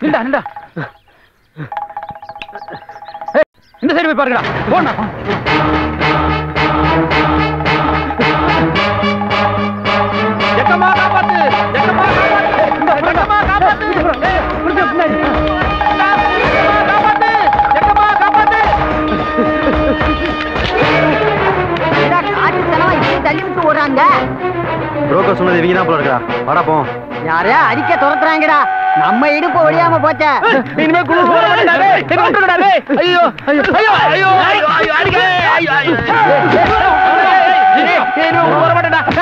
நின்றா நின்றா. இந்த சைடு போய் பாருங்கடா. போண்ணா. ஜக்கம்மா காப்பாத்து. ஜக்கம்மா காப்பாத்து. ஜக்கம்மா காப்பாத்து. பின்னாடி. காப்பாத்து. ஜக்கம்மா காப்பாத்து. தள்ளி விட்டு ஓடுறாங்க. புரோக்கர் சொன்னது இவங்க தான் போல இருக்கா. வாடா போ. யாரையா அடிக்க துரத்துறாங்கடா. நம்ம இடுப்பு ஒடியாம போச்ச. இனிமே குழு போறானே. விட்டுடுடா. ஐயோ ஐயோ ஐயோ ஐயோ ஐயோ அடிக்க. ஐயோ ஐயோ.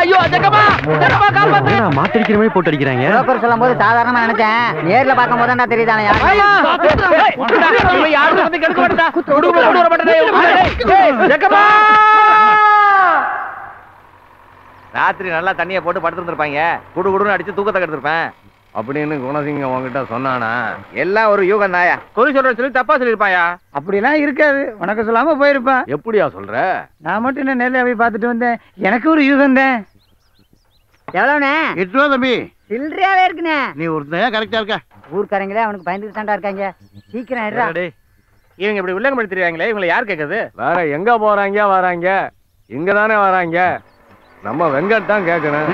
ஐயோ ஜக்கம்மா ஜக்கம்மா காப்பாத்து. என்னடா மாத்திரிக்கிற மாதிரி போட்டு அடிக்கறாங்க. புரோக்கர் சொல்லும்போது சாதாரணமா நினைச்சேன். நேர்ல பாக்கும்போது தான் தெரியுதானே யாரு. யாரும் வந்து கெடுக்க மாட்டடா. குடும்ப கொண்டு வர மாட்டடா. ஜக்கம்மா. ராத்திரி நல்லா தண்ணியை போட்டு படுத்துருந்துருப்பாங்க. குடு குடுன்னு அடிச்சு தூக்கத்தை கெடுத்திருப்பேன் அப்படின்னு குணசிங்கம் உங்ககிட்ட சொன்னானா? எல்லாம் ஒரு யூகம் தாயா. குறி சொல்ற சொல்லி தப்பா சொல்லிருப்பாயா? அப்படிலாம் இருக்காது. உனக்கு சொல்லாம போயிருப்பேன். எப்படியா சொல்ற? நான் மட்டும் என்ன நேர்ல போய் பார்த்துட்டு வந்தேன். எனக்கு ஒரு யூகம் தான். எவ்வளவுண்ணே? 8 ரூபா தம்பி. சில்லறையாவே இருக்குண்ணே. நீ ஒருத்தனையா கரெக்டா இருக்க. ஊர்க்காரங்களே அவனுக்கு பயந்துட்டு தாண்டா இருக்காங்க. சீக்கிரம் எடுறா. இவங்க இப்படி உள்ளங்க படுத்துறாங்களே, இவங்களை யார் கேக்குது? வேற எங்க போறாங்க வராங்க? இங்க தானே வராங்க. நம்ம வெங்கட் தான் கேட்கணும்.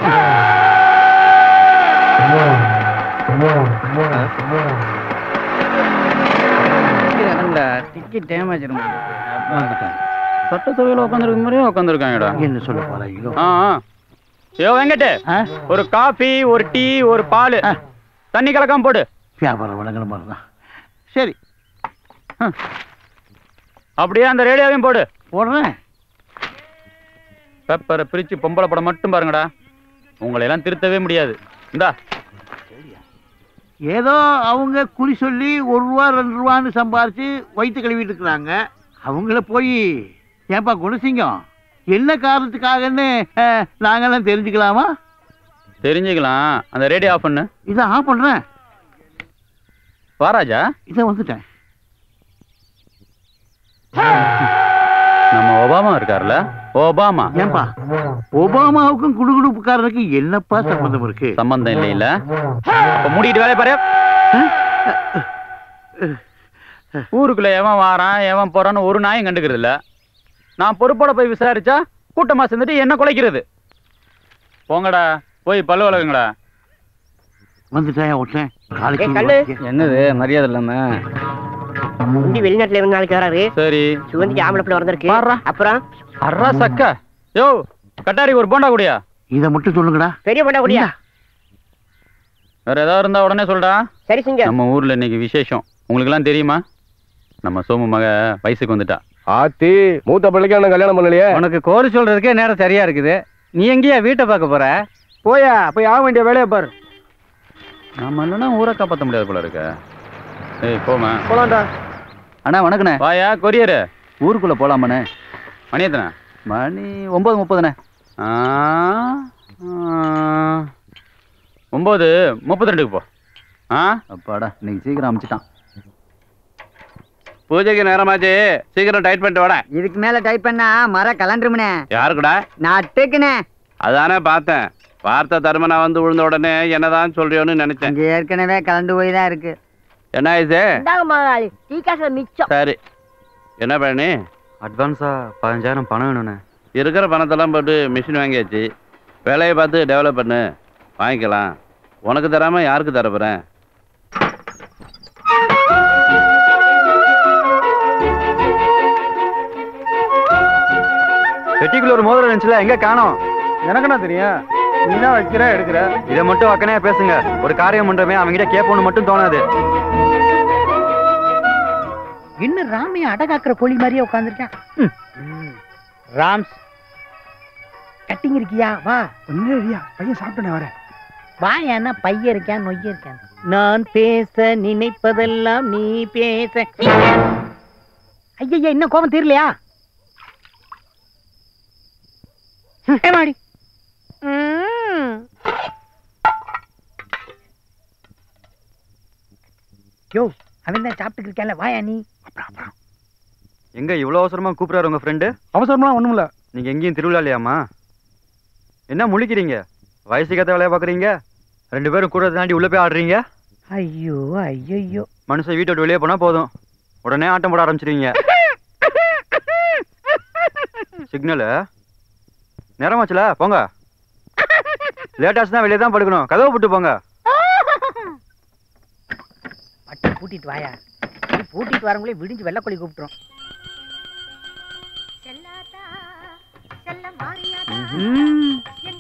டிக்கெட் டேமேஜ் சட்டசபையில் உட்காந்துருக்க மாதிரியே உட்காந்துருக்காங்கடா. என்ன சொல்ல போறாங்களோ? ஐயோ வெங்கட், ஒரு காஃபி, ஒரு டீ, ஒரு பால், தண்ணி கலக்காம போடு. வியாபாரம் வழங்குற மாதிரி தான். சரி, அப்படியே அந்த ரேடியோவையும் போடு. போடுறேன். பேப்பரை பிரிச்சு பொம்பளை படம் மட்டும் பாருங்கடா. உங்களை எல்லாம் திருத்தவே முடியாது. இந்தா. ஏதோ அவங்க குறி சொல்லி 1 ரூபா 2 ரூபான்னு சம்பாரிச்சு வயிற்று கழுவிட்டு இருக்கிறாங்க. அவங்கள போய் ஏன்பா குணசிங்கம் என்ன காரணத்துக்காகன்னு நாங்கெல்லாம் தெரிஞ்சுக்கலாமா? தெரிஞ்சுக்கலாம். அந்த ரேடியோ ஆஃப் பண்ணு. இதை ஆஃப் பண்றேன். வாராஜா, இதை வந்துட்டேன். நம்ம ஒபாமா இருக்கார்ல, ஒபாமா. ஏன்பா ஒபாமாவுக்கும் குடுகுடுப்புக்காரனுக்கு என்னப்பா சம்பந்தம் இருக்கு? சம்பந்தம் இல்லை இல்ல. அப்ப மூடிட்டு வேலைய பாரு. ஊருக்குள்ள எவன் வாரான் எவன் போறான்னு ஒரு நாயும் கண்டுக்கிறது இல்ல. நான் பொறுப்போட போய் விசாரிச்சா கூட்டமா சேர்ந்துட்டு என்ன குலைக்கிறது. போங்கடா போய் பல்லு வளர்க்குங்கடா. வந்துட்டேன் ஓட்டேன். என்னது மரியாதை இல்லாம? வெளிநாட்டுல இருந்து நாளைக்கு வராரு. சரி, சுகந்திக்கு ஆம்பளை பிள்ளை வந்திருக்கு. அப்புறம் அர்ரா சக்கா. யோ கட்டாரி ஒரு போண்டா குடியா. இதை மட்டும் சொல்லுங்கடா. பெரிய போண்டா குடியா. வேற ஏதாவது இருந்தா உடனே சொல்றா. சரி சிங்க. நம்ம ஊர்ல இன்னைக்கு விசேஷம். உங்களுக்கு எல்லாம் தெரியுமா? நம்ம சோமு மக வயசுக்கு வந்துட்டா. ஆத்தி மூத்த பிள்ளைக்கு கல்யாணம் பண்ணலையே. உனக்கு கோரி சொல்றதுக்கே நேரம் சரியா இருக்குது. நீ எங்கேயா வீட்டை பார்க்க போற? போயா போய் ஆக வேண்டிய வேலையை பாரு. நாம இல்லைன்னா ஊரை காப்பாற்ற முடியாது போல இருக்க. ஏய் போமா போலாம்டா. அண்ணா வணக்கண்ணே. வாயா கொரியரு. ஊருக்குள்ள போலாமாண்ணே? மணி எத்தனை? மணி 9:30. 9:32 போ. அப்பாடா இன்னைக்கு சீக்கிரம் அமைச்சிட்டான். பூஜைக்கு நேரமாச்சு, சீக்கிரம் டைட் பண்ணிட்டு வாடா. இதுக்கு மேல டைப் பண்ணா மர கலண்டுருமனே. யாருக்குடா? நட்டுக்குனே. அதானே பார்த்தேன். வார்த்தை தருமனா வந்து விழுந்த உடனே என்னதான் சொல்றியோன்னு நினைச்சேன். இங்க ஏற்கனவே கலண்டு போய் தான் இருக்கு. என்ன ஆயிடுச்சு? டீ காசுல மிச்சம். சரி, என்ன பண்ணி? அட்வான்ஸா 15,000 பணம் வேணும்ண்ணே. இருக்கிற பணத்தெல்லாம் போட்டு மிஷின் வாங்கியாச்சு. வேலையை பார்த்து டெவலப் பண்ணு, வாங்கிக்கலாம். உனக்கு தராம யாருக்கு தரப்போறேன்? பெட்டிக்குள்ள ஒரு மோதிரம் இருந்துச்சுல, எங்க காணோம்? எனக்கு என்ன தெரியும்? நீ தான் வைக்கிற எடுக்கிற. இதை மட்டும் வக்கனையா பேசுங்க. ஒரு காரியம் பண்றமே அவங்கிட்ட கேட்போன்னு மட்டும் தோணாது. இன்னும் ராமைய அடகாக்குற கோழி மாதிரியே உட்காந்துருக்கேன். ராம்ஸ் கட்டிங் இருக்கியா? வா. ஒன்னும் பையன் சாப்பிட்டேன் வர. வா. என்ன பையன் இருக்கான் நொய்ய இருக்கான். நான் பேச நினைப்பதெல்லாம் நீ பேச. ஐயா இன்னும் கோபம் தீரலையா? ஏமாடி. யோ அவன் தான் சாப்பிட்டு இருக்கல. வாயா நீ. எங்க இவ்வளவு அவசரமா கூப்பிடுறாரு உங்க ஃப்ரெண்டு? அவசரமா ஒண்ணும் இல்ல. நீங்க எங்கேயும் திருவிழா இல்லையாமா? என்ன முழிக்கிறீங்க? வயசுக்கேத்த வேலையை பாக்குறீங்க. 2 பேரும் கூட தாண்டி உள்ள போய் ஆடுறீங்க. ஐயோ ஐயோ. மனுஷன் வீட்டை விட்டு வெளியே போனா போதும், உடனே ஆட்டம் போட ஆரம்பிச்சிருவீங்க. சிக்னலு நேரமாச்சுல, போங்க. லேட்டாச்சு தான் வெளியே தான் படுக்கணும், கதவை போட்டு போங்க. பட்டு பூட்டிட்டு வாயா. பூட்டிட்டு வரவங்களே விடிஞ்சு வெள்ளக்கொள்ளி கூப்பிட்டுரும்.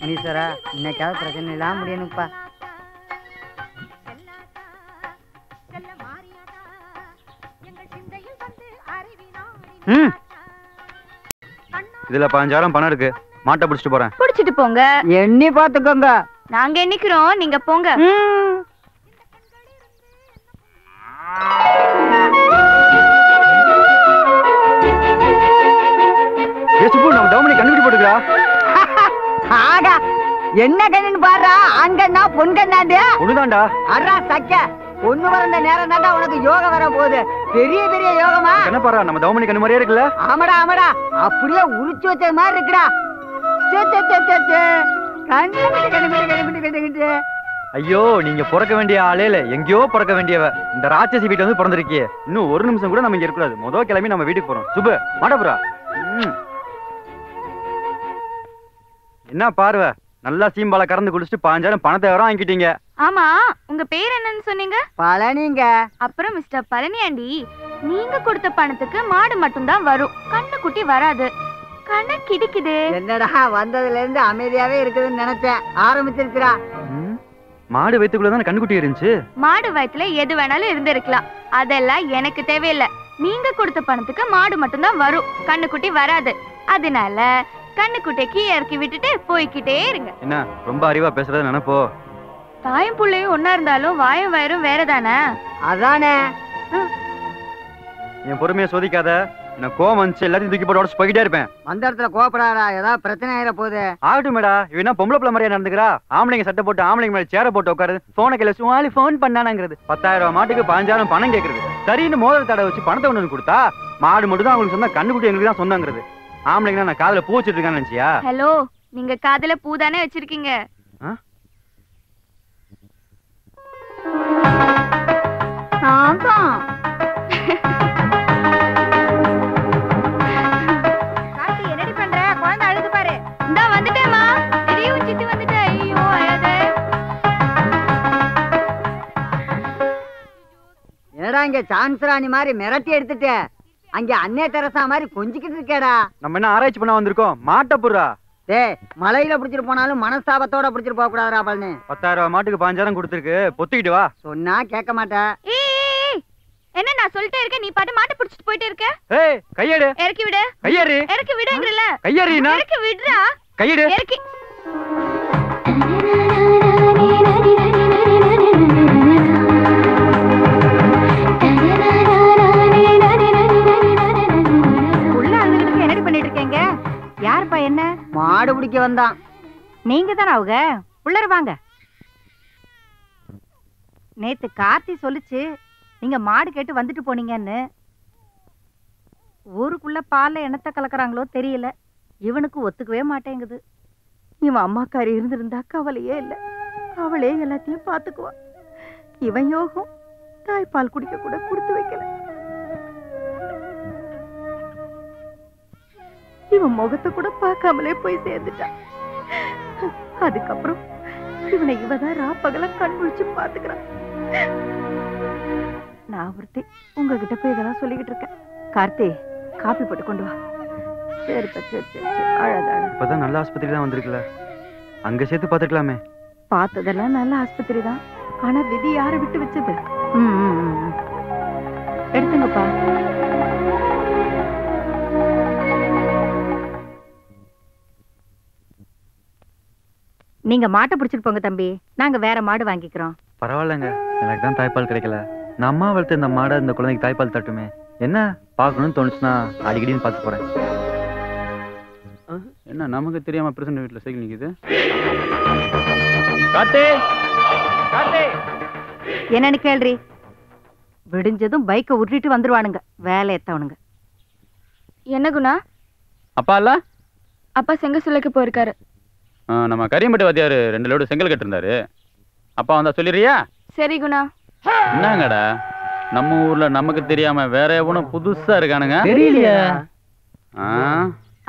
மணீஸ்வரா, இன்னைக்காவது பிரச்சனை இல்லாம முடியணும்ப்பா. இதுல 15,000 பணம் இருக்கு, மாட்டை பிடிச்சிட்டு போறேன். புடிச்சிட்டு போங்க. எண்ணி பாத்துக்கோங்க. நாங்க எண்ணிக்கிறோம், நீங்க போங்க. நம்ம தவமணி கண்டுபிடி போட்டுக்கா. ஆகா, என்ன கண்ணுன்னு பாடுறா. ஆண்கண்ணா பொன்கண்ணாண்டு ஒண்ணுதான்டா. அறா சக்க பொண்ணு வரந்த நேரம் தாண்டா உனக்கு யோகம் வர போகுது. பெரிய பெரிய யோகமா. என்ன பாரு, நம்ம தவமணி கண்ணு மாதிரியே இருக்குல்ல? ஆமாடா ஆமாடா, அப்படியே உரிச்சு வச்ச மாதிரி இருக்குடா. ஐயோ, நீங்க பிறக்க வேண்டிய ஆளே இல்ல, எங்கேயோ பிறக்க வேண்டியவ. இந்த ராட்சசி வீட்டுல வந்து பிறந்திருக்கியே. இன்னும் ஒரு நிமிஷம் கூட நம்ம இங்க இருக்கக்கூடாது. முதல் கிளம்பி நம்ம வீட்டுக்கு போறோம். சுபு மாட்டப்புறா. என்ன பார்வை, நல்லா சீம்பால கறந்து குடிச்சிட்டு 15,000 பணத்தை வர வாங்கிட்டீங்க. ஆமா, உங்க பேர் என்னன்னு சொன்னீங்க? பழனிங்க. அப்புறம் மிஸ்டர் பழனியாண்டி, நீங்க கொடுத்த பணத்துக்கு மாடு மட்டும்தான் வரும், கண்ணுக்குட்டி வராது. கணக்கு இடிக்குது. என்னடா வந்ததுல இருந்து அமைதியாவே இருக்குதுன்னு நினைச்சேன், ஆரம்பிச்சிருக்கிறா. மாடு வயிற்றுக்குள்ளதான் கண்ணுக்குட்டி இருந்துச்சு. மாடு வயித்துல எது வேணாலும் இருந்திருக்கலாம், அதெல்லாம் எனக்கு தேவையில்லை. நீங்க கொடுத்த பணத்துக்கு மாடு மட்டும்தான் வரும், கண்ணுக்குட்டி வராது. அதனால கண்ணுக்குட்டிக்கு இறக்கி விட்டுட்டு போய்கிட்டே இருங்க. என்ன ரொம்ப அறிவா பேசுறது நினைப்போ? தாயும் புள்ளையும் ஒன்னா இருந்தாலும் வாயும் வயிறும் வேறதானே. அதானே. என் பொறுமையை சோதிக்காத. என்ன கோவம் வந்துச்சு, எல்லாத்தையும் தூக்கி போட்டு உடச்சு போய்கிட்டே இருப்பேன். வந்த இடத்துல கோபப்படாடா, ஏதாவது பிரச்சனை ஆயிட போகுது. ஆகட்டும் மேடா, இவனா பொம்பளை பிள்ளை மாதிரியா நடந்துக்கிறா? ஆம்பளைங்க சட்டை போட்டு ஆம்பளைங்க மேல சேர போட்டு உட்காருது, போனை கையில சும்மாலி போன் பண்ணானாங்கிறது. 10,000 மாட்டுக்கு 15,000 பணம் கேட்கறது. சரின்னு மோதிர தடை வச்சு பணத்தை கொண்டு கொடுத்தா மாடு மட்டும் தான் அவங்களுக்கு சொந்த, கண்ணுக்குட்டி எங்களுக்கு தான் சொந்தங்கிறது. ஆம்பளைங்க நான் காதுல பூ வச்சிட்டு இருக்கான்னு நினைச்சியா? ஹலோ, நீங்க காதுல பூ தானே வச்சிருக்கீங்க? என்னடி பண்ற? குழந்தை அழுது பாரு. இந்தா வந்துட்டேமா. தெரியும் சித்தி வந்துட்டேன். ஐயோ அழாத. என்னடா இங்க சான்ஸ் ராணி மாதிரி மிரட்டி எடுத்துட்டு அங்க அன்னை தெரசா மாதிரி கொஞ்சிக்கிட்டு இருக்கேடா. நம்ம என்ன ஆராய்ச்சி பண்ண வந்திருக்கோம்? மாட்ட புறா. டேய், மலையில பிடிச்சிட்டு போனாலும் மனஸ்தாபத்தோட பிடிச்சிட்டு போக கூடாதுடா பழனி. 10,000 மாட்டுக்கு 15,000 கொடுத்துருக்கு, பொத்திக்கிட்டு வா. சொன்னா கேட்க மாட்டேன். என்ன நான் சொல்லிட்டே இருக்கேன், நீ பாட்டு மாட்டு பிடிச்சிட்டு போயிட்டே இருக்க. ஏய், கையெடு. இறக்கி விடு. கையேறு. இறக்கி விடுங்கறல. கையேறினா? இறக்கி விடுடா. கையெடு. இறக்கி. உள்ள அழுதுகிட்டு என்னடி பண்ணிட்டு இருக்கீங்க? யாருப்பா? என்ன மாடு பிடிக்க வந்தான். நீங்க தானே அவங்க? உள்ளர வாங்க. நேத்து கார்த்தி சொல்லுச்சு நீங்க மாடு கேட்டு வந்துட்டு போனீங்கன்னு. ஊருக்குள்ள பால்ல என்னத்தை கலக்குறாங்களோ தெரியல, இவனுக்கு ஒத்துக்கவே மாட்டேங்குது. இவன் அம்மாக்காரி இருந்திருந்தா கவலையே இல்லை, அவளே எல்லாத்தையும் பாத்துக்குவா. இவன் யோகம் தாய்ப்பால் குடிக்க கூட கொடுத்து வைக்கல. இவன் முகத்தை கூட பார்க்காமலே போய் சேர்ந்துட்டான். அதுக்கப்புறம் இவனை இவதான் ராப்பகல கண் முழிச்சு பாத்துக்கிறான். நான் ஒருத்தி உங்ககிட்ட போய் இதெல்லாம் சொல்லிக்கிட்டு இருக்கேன். கார்த்தி, காப்பி போட்டு கொண்டு வா. சரிப்பா, சரி சரி சரி. அழாத. இப்பதான் நல்ல ஆஸ்பத்திரி தான் வந்திருக்குல்ல, அங்க சேர்த்து பாத்துக்கலாமே. பார்த்ததெல்லாம் நல்ல ஆஸ்பத்திரி தான், ஆனா விதி யாரை விட்டு வச்சது? எடுத்துங்கப்பா. நீங்க மாட்டை பிடிச்சிட்டு போங்க தம்பி, நாங்க வேற மாடு வாங்கிக்கிறோம். பரவாயில்லைங்க, எனக்கு தான் தாய்ப்பால் கிடைக்கல. நான் அம்மா வளர்த்து இந்த மாடை இந்த குழந்தைக்கு தாய்ப்பால் தட்டுமே. என்ன பார்க்கணும்னு தோணுச்சுன்னா அடிக்கடின்னு பார்த்து போறேன். என்ன நமக்கு தெரியாம பிரசன்ட் வீட்டுல சைக்கிள் நிக்குது? காத்தே காத்தே, என்னன்னு கேள்றி? விடிஞ்சதும் பைக்கை உருட்டிட்டு வந்துருவானுங்க, வேலை எத்தவனுங்க. என்ன குணா? அப்பா இல்ல? அப்பா செங்க சொல்லுக்கு போயிருக்காரு. நம்ம கரியம்பட்டி வாத்தியார் 2 லோடு செங்கல் கட்டிருந்தாரு. அப்பா வந்தா சொல்லிடுறியா? சரி குணா. என்னங்கடா நம்ம ஊர்ல நமக்கு தெரியாம வேற எவனும் புதுசா இருக்கானுங்க? தெரியலையா?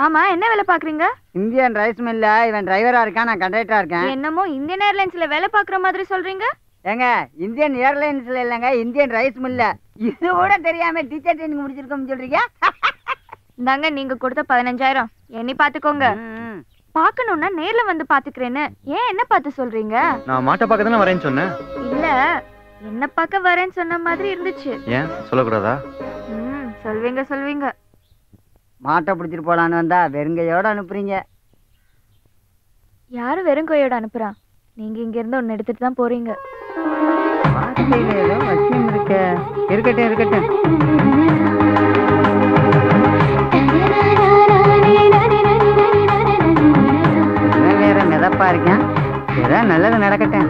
ஆமா, என்ன வேலை பாக்குறீங்க? இந்தியன் ரைஸ் மில்ல இவன் டிரைவரா இருக்கான், நான் கண்டக்டரா இருக்கேன். என்னமோ இந்தியன் ஏர்லைன்ஸ்ல வேலை பாக்குற மாதிரி சொல்றீங்க. ஏங்க, இந்தியன் ஏர்லைன்ஸ்ல இல்லங்க, இந்தியன் ரைஸ் மில்ல. இது கூட தெரியாம டீச்சர் ட்ரைனிங் முடிச்சிருக்கோம்னு சொல்றீங்க? இந்தாங்க நீங்க கொடுத்த 15,000 எண்ணி பாத்துக்கோங்க. பாக்கணும்னா நேர்ல வந்து பாத்துக்கிறேன்னு ஏன் என்ன பார்த்து சொல்றீங்க? நான் மாட்டை பார்க்க தானே வரேன்னு சொன்னேன். இல்ல, என்ன பார்க்க வரேன்னு சொன்ன மாதிரி இருந்துச்சு. ஏன் சொல்லக்கூடாதா? சொல்வீங்க சொல்வீங்க. மாட்டை பிடிச்சிட்டு போலான்னு வந்தா வெறுங்கையோட அனுப்புறீங்க. யாரு வெறுங்கையோட அனுப்புறா? நீங்க இங்க இருந்து ஒன்னு எடுத்துட்டு தான் போறீங்க. ஏதோ வசியம் இருக்க. இருக்கட்டும் இருக்கட்டும். வேற மிதப்பா இருக்கேன். ஏதோ நல்லது நடக்கட்டும்.